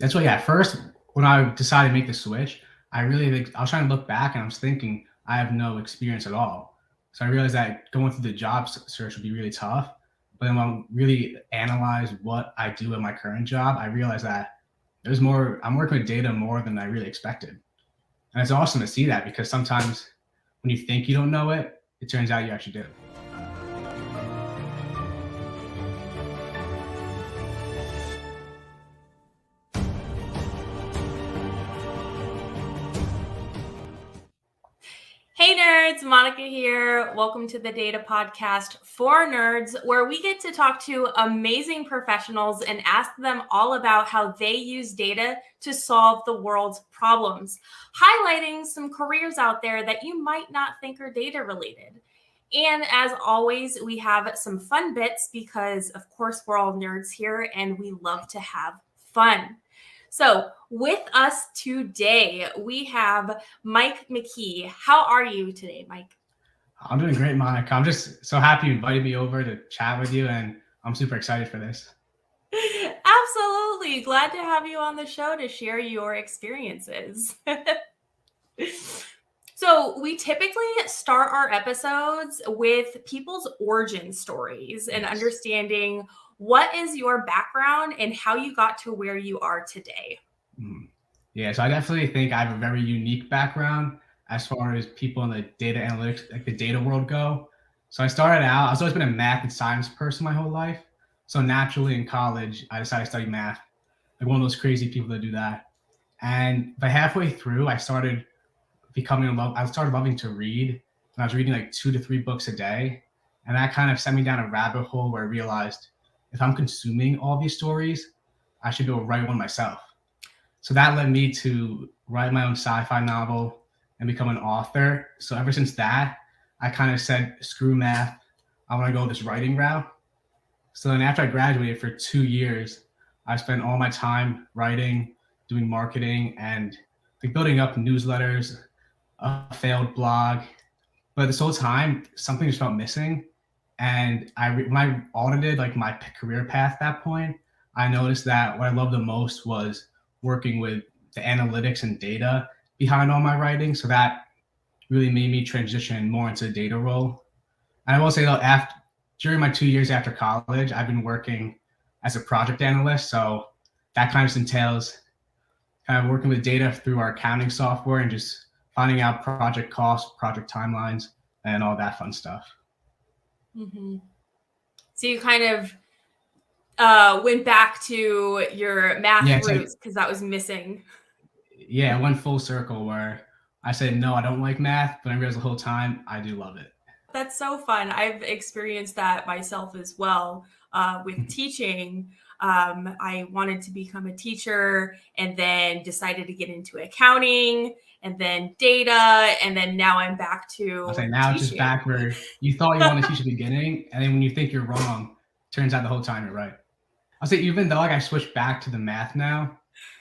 That's why, yeah, at first, when I decided to make the switch, I was trying to look back and I was thinking I have no experience at all. So I realized that going through the job search would be really tough. But then when I really analyze what I do in my current job, I realized that I'm working with data more than I really expected. And it's awesome to see that because sometimes when you think you don't know it, it turns out you actually do. Hey nerds, Monica here. Welcome to the Data Podcast for Nerds, where we get to talk to amazing professionals and ask them all about how they use data to solve the world's problems, highlighting some careers out there that you might not think are data related. And as always, we have some fun bits because, of course, we're all nerds here and we love to have fun. So with us today, we have Mike McKee. How are you today, Mike? I'm doing great, Monica. I'm just so happy you invited me over to chat with you, and I'm super excited for this. Absolutely. Glad to have you on the show to share your experiences. So we typically start our episodes with people's origin stories and understanding what is your background and how you got to where you are today. Yeah, so I definitely think I have a very unique background as far as people in the data analytics, like the data world go. So I started out, I've always been a math and science person my whole life. So naturally in college, I decided to study math, like one of those crazy people that do that. And by halfway through, I started loving to read. And I was reading like 2 to 3 books a day. And that kind of sent me down a rabbit hole where I realized if I'm consuming all these stories, I should be able to write one myself. So that led me to write my own sci-fi novel and become an author. So ever since that, I kind of said, screw math. I want to go this writing route. So then after I graduated for 2 years, I spent all my time writing, doing marketing, and like building up newsletters, a failed blog. But this whole time, something just felt missing. And when I audited like my career path at that point, I noticed that what I loved the most was working with the analytics and data behind all my writing. So that really made me transition more into the data role. And I will say though, during my 2 years after college, I've been working as a project analyst. So that kind of entails kind of working with data through our accounting software and just finding out project costs, project timelines, and all that fun stuff. Mm-hmm. So you kind of went back to your math roots because that was missing. Yeah, I went full circle where I said, no, I don't like math, but I realized the whole time I do love it. That's so fun. I've experienced that myself as well with teaching. I wanted to become a teacher and then decided to get into accounting and then data. And then now I'm back to I'll say now teaching. it's just back where you thought you wanted to teach at the beginning. And then when you think you're wrong, turns out the whole time you're right. I'll say even though like I switched back to the math now,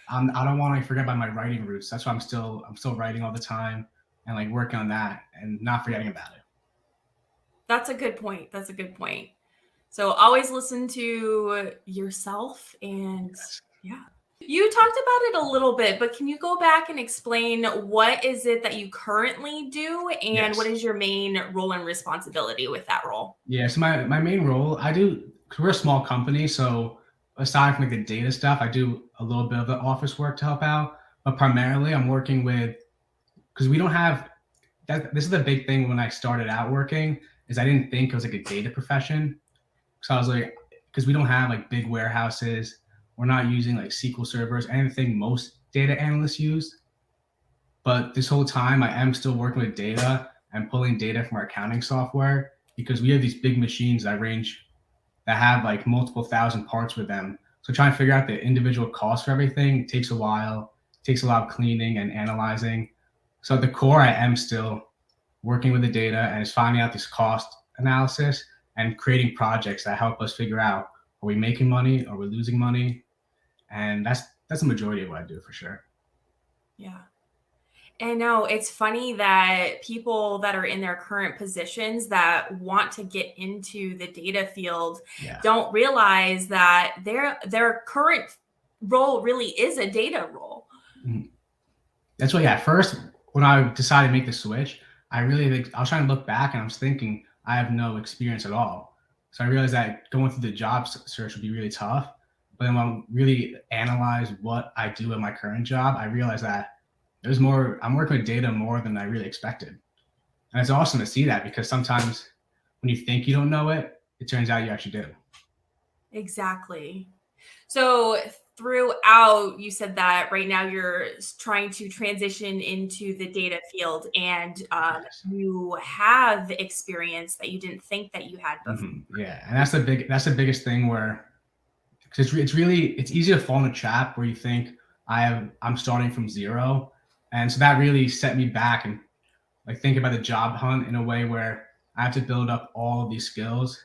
I don't want to forget about my writing roots. That's why I'm still writing all the time and like working on that and not forgetting about it. That's a good point. So always listen to yourself and yeah. You talked about it a little bit, but can you go back and explain what is it that you currently do and what is your main role and responsibility with that role? Yeah, so my main role, we're a small company, so aside from like the data stuff, I do a little bit of the office work to help out, but primarily I'm working with, because we don't have, this is the big thing when I started out working, is I didn't think it was like a data profession. So I was like, because we don't have like big warehouses, we're not using like SQL servers, anything most data analysts use. But this whole time I am still working with data and pulling data from our accounting software because we have these big machines that have like multiple thousand parts with them. So trying to figure out the individual costs for everything takes a while, takes a lot of cleaning and analyzing. So at the core, I am still working with the data and is finding out this cost analysis and creating projects that help us figure out, are we making money? Are we losing money? And that's the majority of what I do for sure. Yeah. And no, it's funny that people that are in their current positions that want to get into the data field don't realize that their current role really is a data role. That's what, yeah, at first, when I decided to make the switch, I was trying to look back and I was thinking I have no experience at all. So I realized that going through the job search would be really tough. But then when I really analyzed what I do in my current job, I realized that I'm working with data more than I really expected. And it's awesome to see that, because sometimes when you think you don't know it, it turns out you actually do. Exactly. So throughout, you said that right now you're trying to transition into the data field, and Yes. you have experience that you didn't think that you had before. Yeah, and that's the biggest thing, where because it's easy to fall in a trap where you think I'm starting from zero, and so that really set me back and like think about the job hunt in a way where I have to build up all of these skills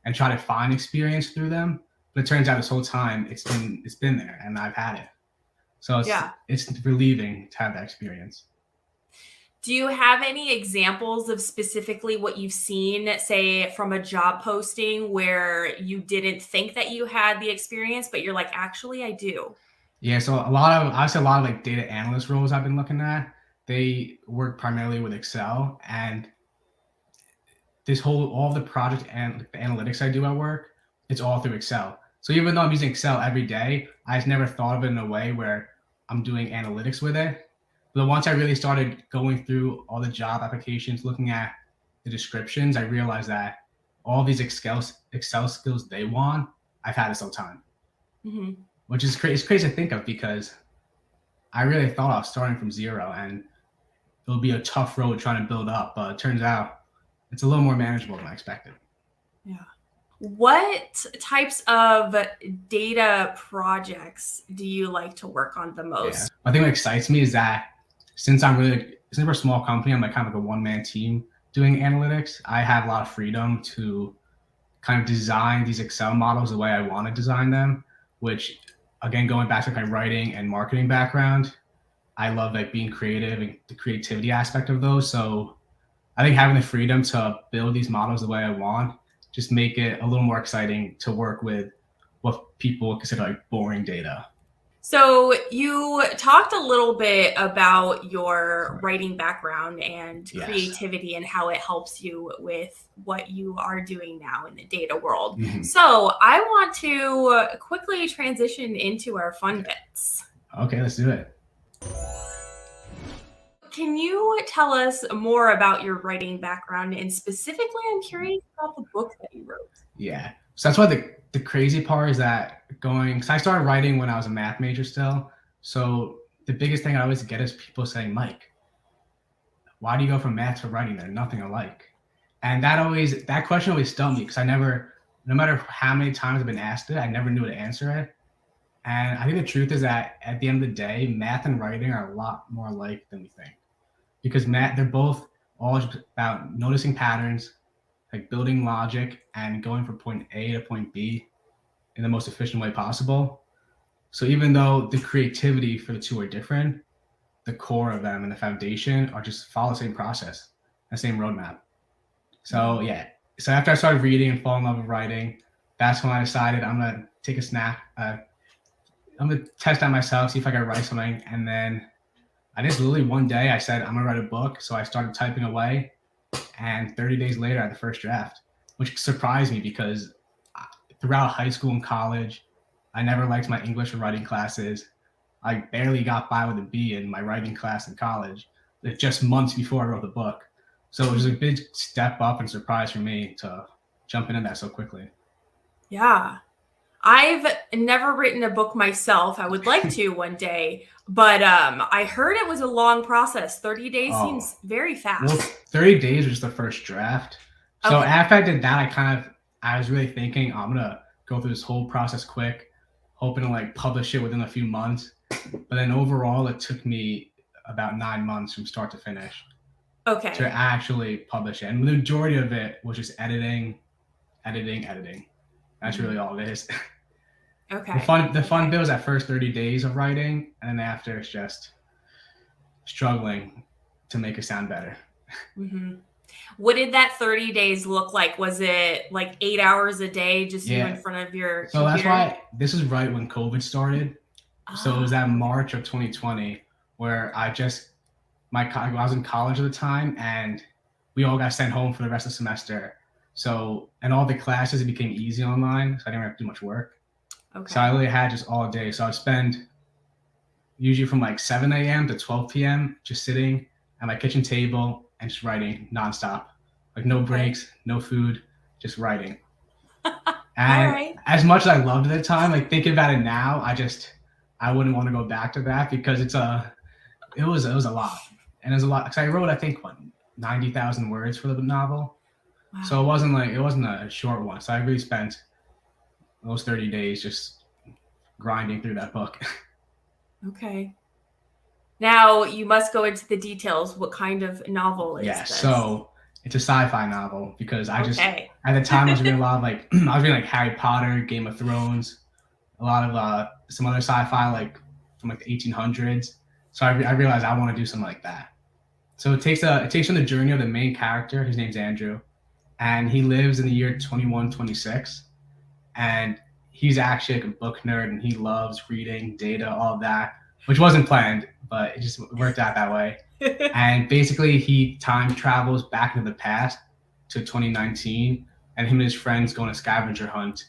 and try to find experience through them. But it turns out this whole time it's been there and I've had it. So it's relieving to have that experience. Do you have any examples of specifically what you've seen, say from a job posting, where you didn't think that you had the experience, but you're like, actually, I do? Yeah, so I see a lot of like data analyst roles I've been looking at. They work primarily with Excel, and all the project and the analytics I do at work, it's all through Excel. So even though I'm using Excel every day, I just never thought of it in a way where I'm doing analytics with it. But once I really started going through all the job applications, looking at the descriptions, I realized that all these Excel skills they want, I've had this whole time. Which is crazy. It's crazy to think of, because I really thought I was starting from zero and it'll be a tough road trying to build up. But it turns out it's a little more manageable than I expected. Yeah. What types of data projects do you like to work on the most? Yeah. I think what excites me is that since we're a small company, I'm like kind of like a one-man team doing analytics. I have a lot of freedom to kind of design these Excel models the way I want to design them, which, again, going back to my writing and marketing background, I love like being creative and the creativity aspect of those. So I think having the freedom to build these models the way I want just make it a little more exciting to work with what people consider like boring data. So you talked a little bit about your writing background and creativity and how it helps you with what you are doing now in the data world. So I want to quickly transition into our fun bits. Okay, let's do it. Can you tell us more about your writing background? And specifically, I'm curious about the book that you wrote. Yeah. So that's why the crazy part is that because I started writing when I was a math major still. So the biggest thing I always get is people saying, Mike, why do you go from math to writing? They're nothing alike. And that question always stumped me, because no matter how many times I've been asked it, I never knew how to answer it. And I think the truth is that at the end of the day, math and writing are a lot more alike than we think. Because they're both all about noticing patterns, like building logic and going from point A to point B in the most efficient way possible. So even though the creativity for the two are different, the core of them and the foundation are just follow the same process, the same roadmap. So yeah. So after I started reading and falling in love with writing, that's when I decided I'm gonna take a snack. I'm gonna test out myself, see if I can write something, and then I just literally one day I said I'm gonna write a book. So I started typing away, and 30 days later I had the first draft, which surprised me, because throughout high school and college, I never liked my English or writing classes. I barely got by with a B in my writing class in college, just months before I wrote the book. So it was a big step up and surprise for me to jump into that so quickly. Yeah. I've never written a book myself. I would like to one day, but I heard it was a long process. 30 days seems very fast. Well, 30 days was the first draft. So after I did that, I was really thinking I'm gonna go through this whole process quick, hoping to like publish it within a few months. But then overall, it took me about 9 months from start to finish. To actually publish it, and the majority of it was just editing. That's really all it is. The fun bit was that first 30 days of writing, and then after it's just struggling to make it sound better. What did that 30 days look like? Was it like 8 hours a day, just you in front of your computer? So that's why this is right when COVID started. So it was that Okay. March of 2020 where I was in college at the time, and we all got sent home for the rest of the semester. So, and all the classes, it became easy online, so I didn't have to do much work. So I Okay. really had just all day. So I'd spend usually from like 7 a.m. to 12 p.m. just sitting at my kitchen table and just writing nonstop. Like no Okay. breaks, no food, just writing. All And right. as much as I loved it at the time, like thinking about it now, I wouldn't want to go back to that because it was a lot. And it was a lot because I wrote, I think, what, 90,000 words for the novel. So Wow. it wasn't a short one. So I really spent those 30 days just grinding through that book. Okay. Now you must go into the details. What kind of novel is Yeah, this? so it's a sci-fi novel because Okay. at the time I was reading a lot of like I was reading like Harry Potter, Game of Thrones, a lot of some other sci-fi like from like the 1800s. So I realized I want to do something like that. So it takes on the journey of the main character. His name's Andrew, and he lives in the year 2126, and he's actually like a book nerd, and he loves reading data, all of that, which wasn't planned, but it just worked out that way. And basically, he time travels back into the past to 2019, and him and his friends go on a scavenger hunt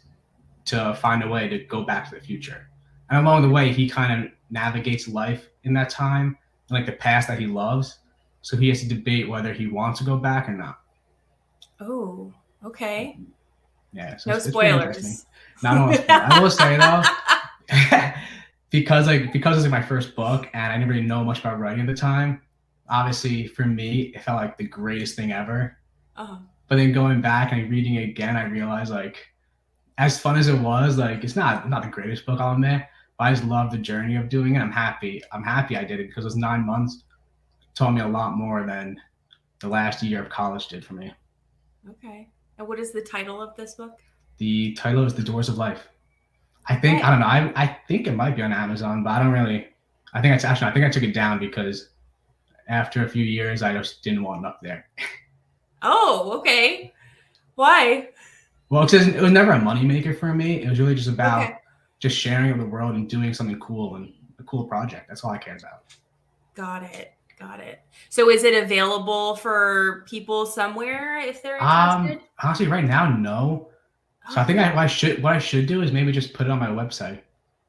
to find a way to go back to the future. And along the way, he kind of navigates life in that time and like the past that he loves. So he has to debate whether he wants to go back or not. Oh, okay. Yeah, so No it's pretty interesting. spoilers. Not only spoil. I will say though, because it's like my first book and I didn't really know much about writing at the time. Obviously, for me, it felt like the greatest thing ever. Oh, But then going back and reading it again, I realized like as fun as it was, like it's not the greatest book I'll admit, but I just love the journey of doing it. I'm happy. I'm happy I did it because those 9 months taught me a lot more than the last year of college did for me. okay. And what is the title of this book? The title is The Doors of Life. I Okay. don't know. I think it might be on Amazon, but I don't really. I think I took it down because after a few years, I just didn't want it up there. Oh, okay. Why? Well, because it was never a moneymaker for me. It was really just Okay. about just sharing with the world and doing something cool and a cool project. That's all I cared about. Got it. Got it. So is it available for people somewhere if they're interested? Honestly, right now, no. So I think Okay. what I should do is maybe just put it on my website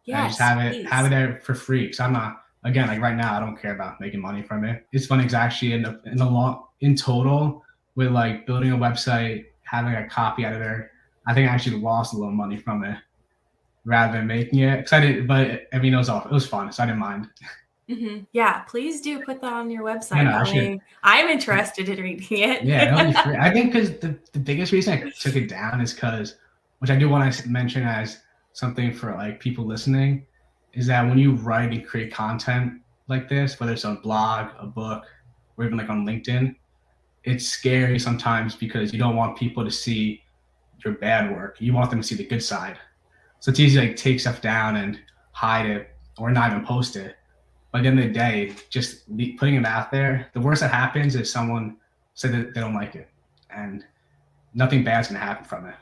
and just Yes, have it please. there for free. Because I'm not again like right now I don't care about making money from it. It's funny because actually in the long in total with like building a website, having a copy editor, I think I actually lost a little money from it rather than making it. Because I didn't, but I mean it was fun, so I didn't mind. Yeah, please do put that on your Yeah, website. no, That I should. way I'm interested in reading Yeah, it'll be it. free. I think because the biggest reason I took it down is because, which I do want to mention as something for like people listening, is that when you write and create content like this, whether it's a blog, a book, or even like on LinkedIn, it's scary sometimes because you don't want people to see your bad work. You want them to see the good side. So it's easy to like take stuff down and hide it or not even post it. But at the end of the day, just putting it out there, the worst that happens is someone said that they don't like it, and nothing bad's gonna happen from it.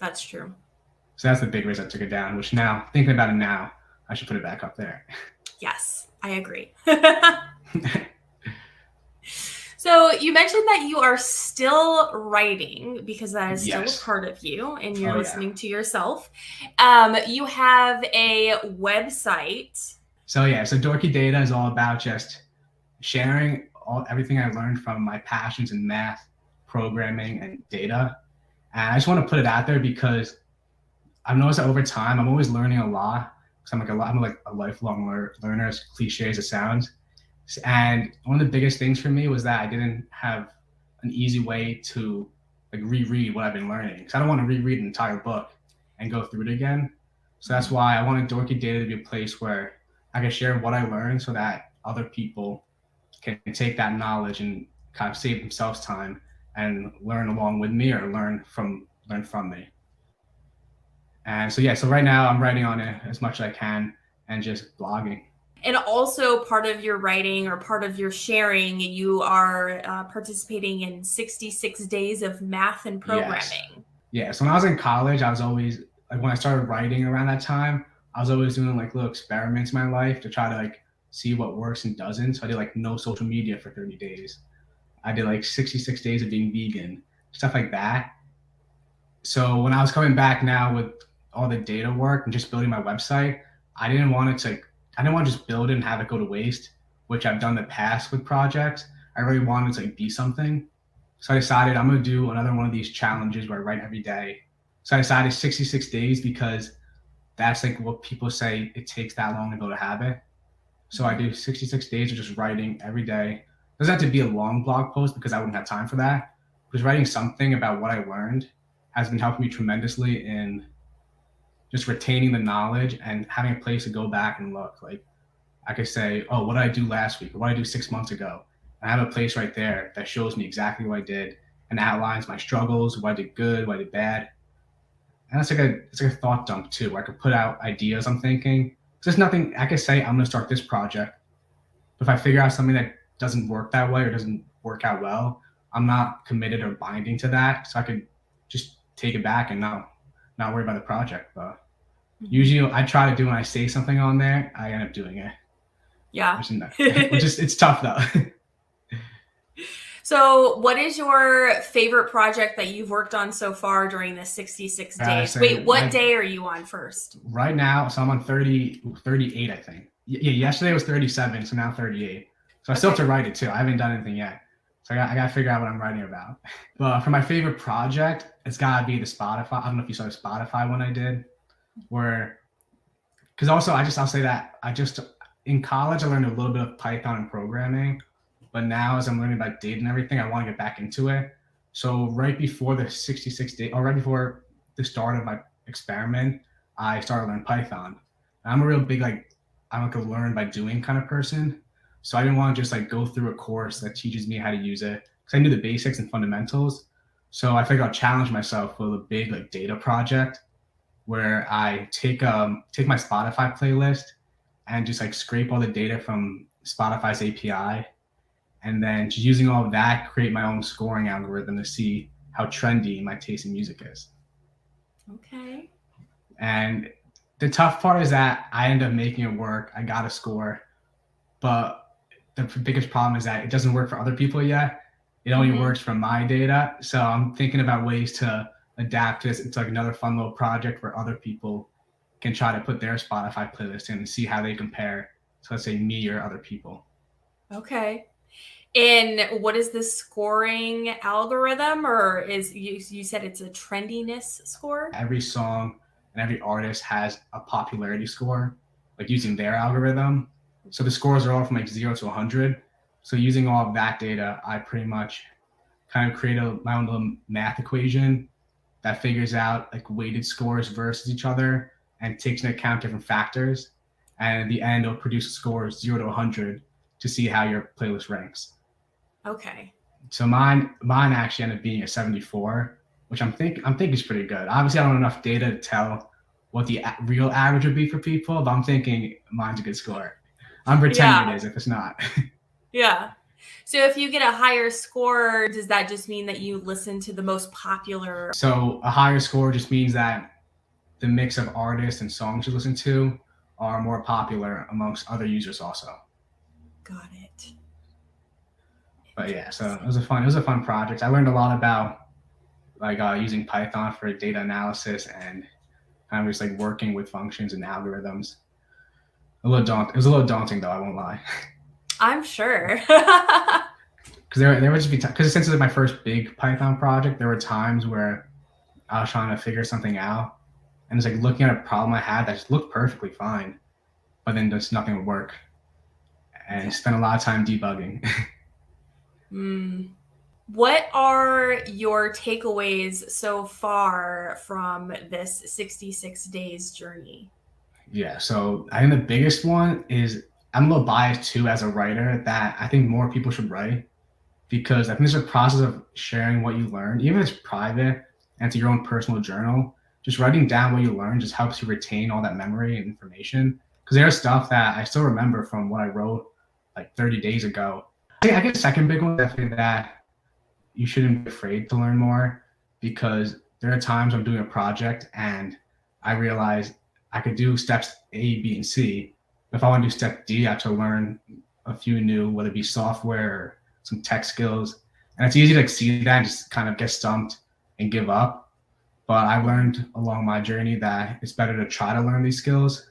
That's true. So that's the big reason I took it down. Which now, thinking about it now, I should put it back up there. Yes, I agree. So you mentioned that you are still writing because that is still a Yes. part of you and you're Oh yeah. listening to yourself. You have a website. So yeah. So Dorky Data is all about just sharing everything I learned from my passions in math, programming, and data. And I just want to put it out there because I've noticed that over time, I'm always learning a lot. Because I'm like a lifelong learner, as cliche as it sounds. And one of the biggest things for me was that I didn't have an easy way to like reread what I've been learning. Because I don't want to reread an entire book and go through it again. So that's why I wanted Dorky Data to be a place where I can share what I learned so that other people can take that knowledge and kind of save themselves time and learn along with me or learn from me. And so yeah, so right now I'm writing on it as much as I can and just blogging. And also, part of your writing or part of your sharing, you are participating in 66 days of math and Yes. programming. Yeah. So when I was in college, I was always like when I started writing around that time, I was always doing like little experiments in my life to try to like see what works and doesn't. So I did like no social media for 30 days. I did like 66 days of being vegan, stuff like that. So when I was coming back now with all the data work and just building my website, I didn't want it to like, I didn't want to just build it and have it go to waste, which I've done in the past with projects. I really wanted to like be something. So I decided I'm going to do another one of these challenges where I write every day. So I decided 66 days because that's like what people say it takes that long to build a habit. So I do 66 days of just writing every day. It doesn't have to be a long blog post because I wouldn't have time for that. Just writing something about what I learned has been helping me tremendously in just retaining the knowledge and having a place to go back and look. Like I could say, oh, what did I do last week? Or what did I do 6 months ago? And I have a place right there that shows me exactly what I did and outlines my struggles, what I did good, what I did bad. And it's like a thought dump too, where I could put out ideas I'm thinking. There's nothing I could say I'm gonna start this project. But if I figure out something that doesn't work that way or doesn't work out well, I'm not committed or binding to that. So I could just take it back and not worry about the project. But usually I try to do when I say something on there, I end up doing it. Yeah. It's tough though. So what is your favorite project that you've worked on so far during the 66 days? Wait, what day are you on first? Right now, so I'm on 38, I think. Yeah, yesterday was 37, so now 38. So I still have to write it too. I haven't done anything yet. So I got to figure out what I'm writing about. But for my favorite project, it's got to be the Spotify. I don't know if you saw the Spotify one I did. Because also, I'll say that in college, I learned a little bit of Python and programming. But now as I'm learning about data and everything, I want to get back into it. So right before the 66 day, or right before the start of my experiment, I started learning Python. And I'm a real big, I'm like a learn by doing kind of person. So I didn't want to just like go through a course that teaches me how to use it, because I knew the basics and fundamentals. So I figured I'll challenge myself with a big like data project where I take my Spotify playlist and just like scrape all the data from Spotify's API. And then just using all of that, create my own scoring algorithm to see how trendy my taste in music is. Okay. And the tough part is that I end up making it work. I got a score, but the biggest problem is that it doesn't work for other people yet. It only works for my data. So I'm thinking about ways to adapt this into like another fun little project where other people can try to put their Spotify playlist in and see how they compare to, let's say, me or other people. Okay. And what is the scoring algorithm, or is you said it's a trendiness score? Every song and every artist has a popularity score, like using their algorithm. So the scores are all from like 0 to 100. So using all of that data, I pretty much kind of create my own little math equation that figures out like weighted scores versus each other and takes into account different factors. And at the end, it'll produce scores 0 to 100 to see how your playlist ranks. Okay. So mine actually ended up being a 74, which I'm thinking is pretty good. Obviously, I don't have enough data to tell what the real average would be for people, but I'm thinking mine's a good score. I'm pretending it is if it's not. Yeah. So if you get a higher score, does that just mean that you listen to the most popular? So a higher score just means that the mix of artists and songs you listen to are more popular amongst other users also. Got it. But yeah, so it was a fun project. I learned a lot about like using Python for data analysis and kind of just like working with functions and algorithms. It was a little daunting though, I won't lie. I'm sure. Because there would just be because since it was my first big Python project, there were times where I was trying to figure something out, and it's like looking at a problem I had that just looked perfectly fine, but then just nothing would work, and spent a lot of time debugging. What are your takeaways so far from this 66 days journey? Yeah, so I think the biggest one is I'm a little biased too as a writer that I think more people should write, because I think there's a process of sharing what you learned, even if it's private and to your own personal journal. Just writing down what you learned just helps you retain all that memory and information. Because there's stuff that I still remember from what I wrote like 30 days ago. I guess the second big one is definitely that you shouldn't be afraid to learn more, because there are times I'm doing a project and I realize I could do steps A, B, and C. If I want to do step D, I have to learn a few new, whether it be software or some tech skills. And it's easy to see that and just kind of get stumped and give up. But I learned along my journey that it's better to try to learn these skills,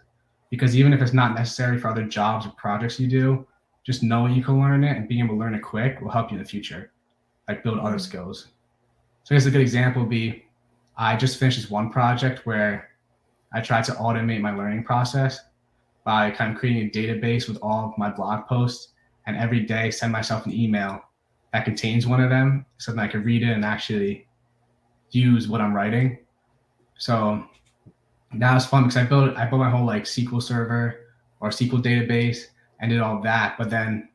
because even if it's not necessary for other jobs or projects you do, just knowing you can learn it and being able to learn it quick will help you in the future, like build other skills. So here's a good example would be, I just finished this one project where I tried to automate my learning process by kind of creating a database with all of my blog posts, and every day send myself an email that contains one of them so that I could read it and actually use what I'm writing. So that was fun because I built my whole like SQL server or SQL database and did all that. But then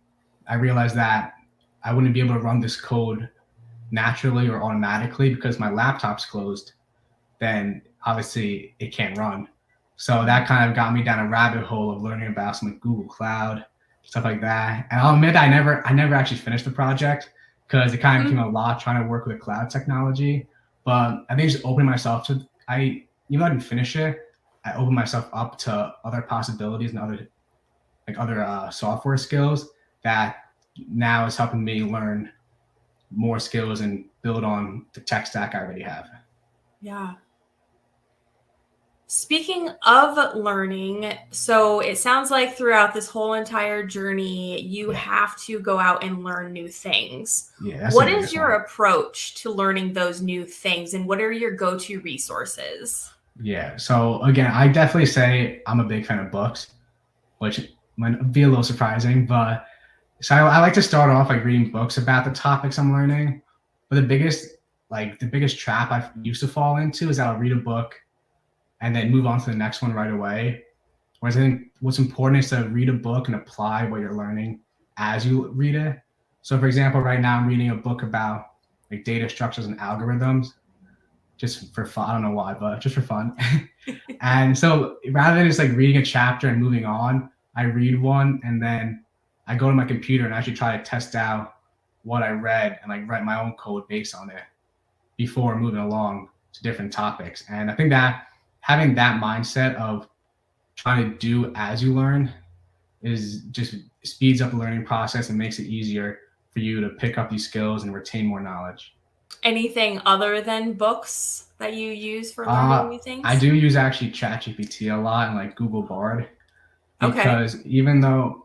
I realized that I wouldn't be able to run this code naturally or automatically because my laptop's closed. Then obviously it can't run. So that kind of got me down a rabbit hole of learning about some like Google Cloud, stuff like that. And I'll admit I never actually finished the project because it kind of became a lot trying to work with cloud technology. But I think just opening myself to, even though I didn't finish it, I opened myself up to other possibilities and other software skills that now is helping me learn more skills and build on the tech stack I already have. Yeah. Speaking of learning, so it sounds like throughout this whole entire journey, you have to go out and learn new things. Yeah. What is your approach to learning those new things, and what are your go-to resources? Yeah. So again, I definitely say I'm a big fan of books, which might be a little surprising, but so I like to start off like reading books about the topics I'm learning. But the biggest trap I used to fall into is that I'll read a book and then move on to the next one right away. Whereas I think what's important is to read a book and apply what you're learning as you read it. So for example, right now I'm reading a book about like data structures and algorithms, just for fun. I don't know why, but just for fun. And so rather than just like reading a chapter and moving on, I read one and then I go to my computer and actually try to test out what I read and like write my own code based on it before moving along to different topics. And I think that having that mindset of trying to do as you learn is just speeds up the learning process and makes it easier for you to pick up these skills and retain more knowledge. Anything other than books that you use for learning new things? I do use actually ChatGPT a lot and like Google Bard, because even though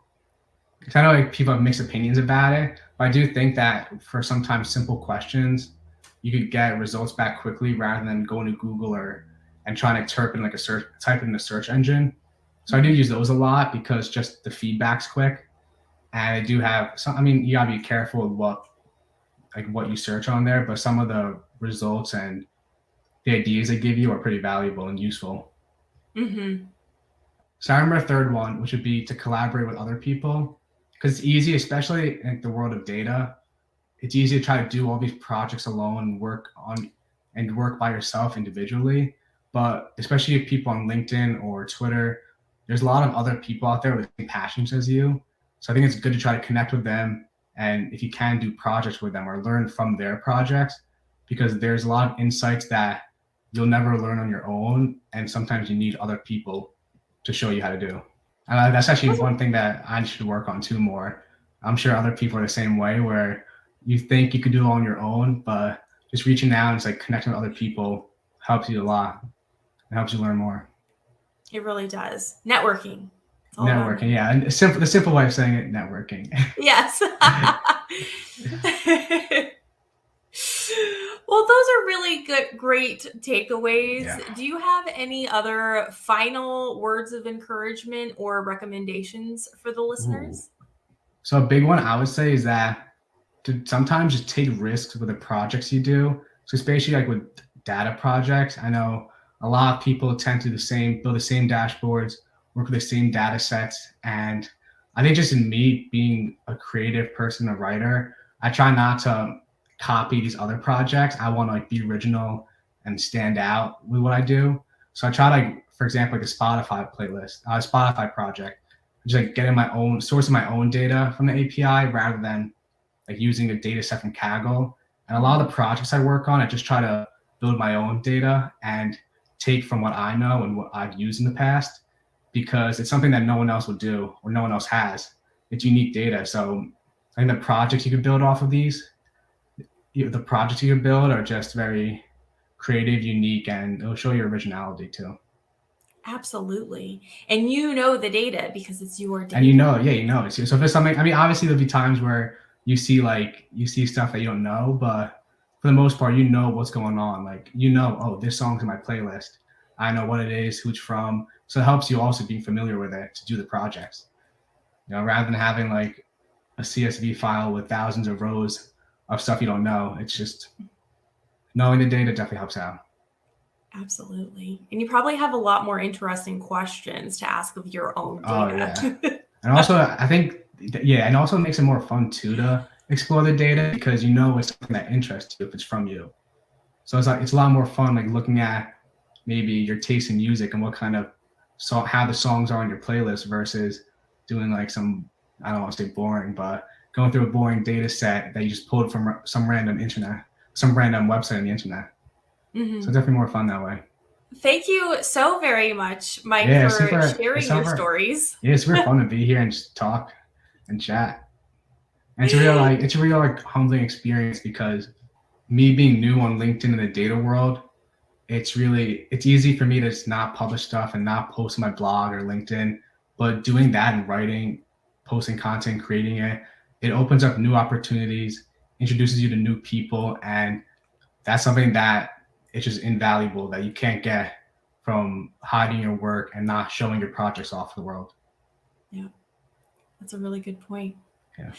I know like people have mixed opinions about it, but I do think that for sometimes simple questions, you could get results back quickly rather than going to Google and trying to type in the search engine. So I do use those a lot because just the feedback's quick, and I do have some. I mean, you gotta be careful with what you search on there, but some of the results and the ideas they give you are pretty valuable and useful. Mm-hmm. So I remember a third one, which would be to collaborate with other people, because it's easy, especially in the world of data. It's easy to try to do all these projects alone and work by yourself individually. But especially if people on LinkedIn or Twitter, there's a lot of other people out there with the same passions as you. So I think it's good to try to connect with them. And if you can, do projects with them or learn from their projects, because there's a lot of insights that you'll never learn on your own. And sometimes you need other people to show you how to do. And that's actually one thing that I should work on too more. I'm sure other people are the same way, where you think you could do it on your own, but just reaching out and like connecting with other people helps you a lot. It helps you learn more. It really does. Networking. Networking, yeah. And the simple way of saying it, networking. Yes. Well, those are really great takeaways. Yeah. Do you have any other final words of encouragement or recommendations for the listeners? So a big one I would say is that to sometimes just take risks with the projects you do. So especially like with data projects, I know a lot of people tend to build the same dashboards, work with the same data sets. And I think just in me being a creative person, a writer, I try not to copy these other projects. I want to like be original and stand out with what I do. So I try like, for example, like the Spotify project, just like getting sourcing my own data from the API rather than like using a data set from Kaggle. And a lot of the projects I work on, I just try to build my own data and take from what I know and what I've used in the past, because it's something that no one else will do or no one else has. It's unique data. So I think the projects you can build off of these, the projects you can build are just very creative, unique, and it'll show your originality too. Absolutely. And you know the data because it's your data. And you know, yeah, you know it. So if there's something, I mean, obviously there'll be times where you see stuff that you don't know, but for the most part, you know what's going on. Like, you know, oh, this song's in my playlist. I know what it is, who it's from. So it helps you also be familiar with it to do the projects. You know, rather than having like a CSV file with thousands of rows of stuff you don't know. It's just knowing the data definitely helps out. Absolutely. And you probably have a lot more interesting questions to ask of your own data. Oh, yeah. And also, I think, yeah, and also makes it more fun too to explore the data because you know it's something that interests you if it's from you. So it's a lot more fun, like looking at maybe your taste in music and what kind of how the songs are on your playlist versus doing like some, I don't want to say boring, but going through a boring data set that you just pulled from some random website on the internet. Mm-hmm. So definitely more fun that way. Thank you so very much, Mike, for sharing your stories. Yeah, it's super fun to be here and just talk and chat. And it's a real humbling experience because me being new on LinkedIn in the data world, it's easy for me to just not publish stuff and not post on my blog or LinkedIn. But doing that and writing, posting content, creating it opens up new opportunities, introduces you to new people, and that's something that it's just invaluable that you can't get from hiding your work and not showing your projects off to the world. Yeah, that's a really good point. Yeah.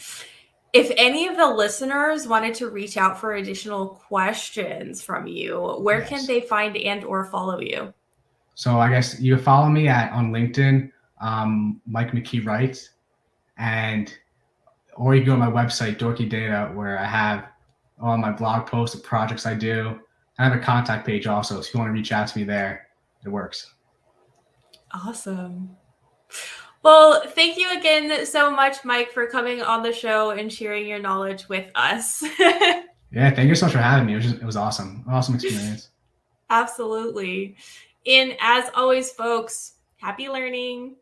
If any of the listeners wanted to reach out for additional questions from you, where can they find and or follow you? So I guess you follow me on LinkedIn, Mike McKee Writes, or you can go to my website, Dorky Data, where I have all my blog posts, the projects I do. I have a contact page also, so if you want to reach out to me there, it works. Awesome. Well, thank you again so much, Mike, for coming on the show and sharing your knowledge with us. Yeah, thank you so much for having me. It was awesome. Awesome experience. Absolutely. And as always, folks, happy learning.